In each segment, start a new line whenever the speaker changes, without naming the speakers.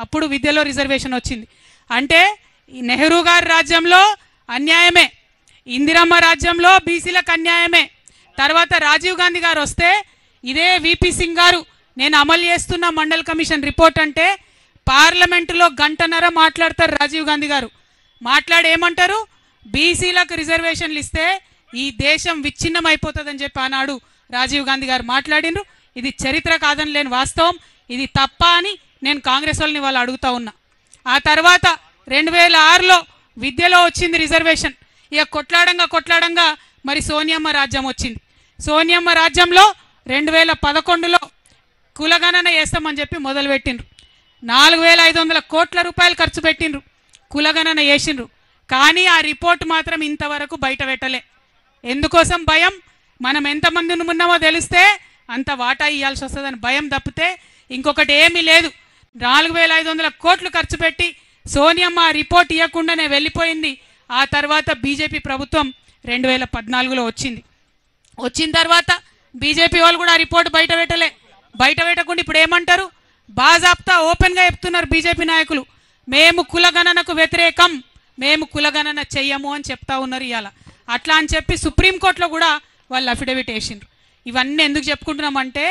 అప్పుడు విద్యలో రిజర్వేషన్ వచ్చింది. అంటే ఈ నెహ్రూ గారి రాజ్యంలో అన్యాయమే, ఇందిరమ్మ రాజ్యంలో బీసీలకు అన్యాయమే. తర్వాత రాజీవ్ గాంధీ గారు వస్తే ఇదే విపి సింగ్ గారు నేను అమలు చేస్తున్న మండల్ కమిషన్ రిపోర్ట్ అంటే పార్లమెంటులో గంటన్నర మాట్లాడతారు రాజీవ్ గాంధీ గారు. మాట్లాడి ఏమంటారు, బీసీలకు రిజర్వేషన్లు ఇస్తే ఈ దేశం విచ్ఛిన్నం అయిపోతుందని చెప్పి ఆనాడు రాజీవ్ గాంధీ గారు మాట్లాడినరు. ఇది చరిత్ర కాదని లేని వాస్తవం, ఇది తప్ప అని నేను కాంగ్రెస్ వాళ్ళని వాళ్ళు అడుగుతా ఉన్నా. ఆ తర్వాత 2006లో విద్యలో వచ్చింది రిజర్వేషన్. ఇక కొట్లాడంగా మరి సోనియమ్మ రాజ్యం వచ్చింది. సోనియమ్మ రాజ్యంలో 2011లో కులగణన చేస్తామని చెప్పి మొదలుపెట్టిండ్రు. 4500 కోట్ల రూపాయలు ఖర్చు పెట్టిండ్రు, కులగణన చేసిండ్రు. కానీ ఆ రిపోర్ట్ మాత్రం ఇంతవరకు బయట పెట్టలే. ఎందుకోసం భయం, మనం ఎంతమంది ఉన్నామో తెలిస్తే అంత వాటా ఇవ్వాల్సి వస్తుందని భయం తప్పితే ఇంకొకటి ఏమీ లేదు. 4500 కోట్లు ఖర్చు పెట్టి సోనియమ్మ ఆ రిపోర్ట్ ఇవ్వకుండానే వెళ్ళిపోయింది. ఆ తర్వాత బీజేపీ ప్రభుత్వం 2014లో వచ్చింది. వచ్చిన తర్వాత బీజేపీ వాళ్ళు కూడా ఆ రిపోర్ట్ బయట పెట్టలే. బయట పెట్టకుండా ఇప్పుడు ఏమంటారు, బాజాప్తా ఓపెన్గా చెప్తున్నారు బీజేపీ నాయకులు, మేము కులగణనకు వ్యతిరేకం, మేము కులగణన చెయ్యము అని చెప్తా ఉన్నారు ఇవాళ. అట్లా అని చెప్పి సుప్రీంకోర్టులో కూడా వాళ్ళు అఫిడవిట్ వేసిండ్రు. ఇవన్నీ ఎందుకు చెప్పుకుంటున్నామంటే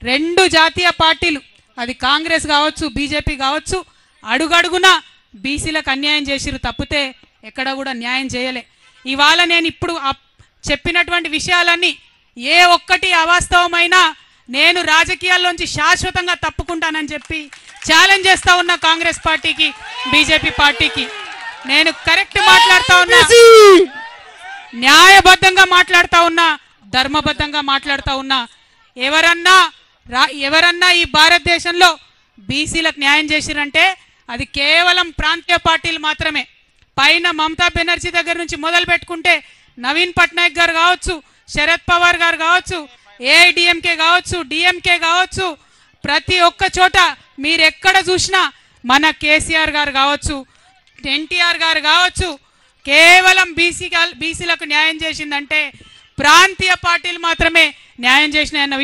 2 జాతీయ పార్టీలు, అది కాంగ్రెస్ కావచ్చు బీజేపీ కావచ్చు, అడుగడుగున బీసీలకు అన్యాయం చేసిరు తప్పితే ఎక్కడ కూడా న్యాయం చేయలే. ఇవాళ నేను ఇప్పుడు చెప్పినటువంటి విషయాలన్నీ ఏ ఒక్కటి అవాస్తవమైనా నేను రాజకీయాల్లోంచి శాశ్వతంగా తప్పుకుంటానని చెప్పి ఛాలెంజ్ చేస్తా ఉన్నా కాంగ్రెస్ పార్టీకి, బీజేపీ పార్టీకి. నేను కరెక్ట్ మాట్లాడుతా ఉన్నా, న్యాయబద్ధంగా మాట్లాడుతా ఉన్నా, ధర్మబద్ధంగా మాట్లాడుతా ఉన్నా. ఎవరన్నా ఈ భారతదేశంలో బీసీలకు న్యాయం చేసిరంటే అది కేవలం ప్రాంతీయ పార్టీలు మాత్రమే. పైన మమతా బెనర్జీ దగ్గర నుంచి మొదలు పెట్టుకుంటే నవీన్ పట్నాయక్ గారు కావచ్చు, శరద్ పవార్ గారు కావచ్చు, ఏఐడిఎంకే కావచ్చు, డిఎంకే కావచ్చు, ప్రతి ఒక్క చోట మీరు ఎక్కడ చూసినా మన కేసీఆర్ గారు కావచ్చు, ఎన్టీఆర్ గారు కావచ్చు, కేవలం బీసీలకు న్యాయం చేసిందంటే ప్రాంతీయ పార్టీలు మాత్రమే న్యాయం చేసినాయన్న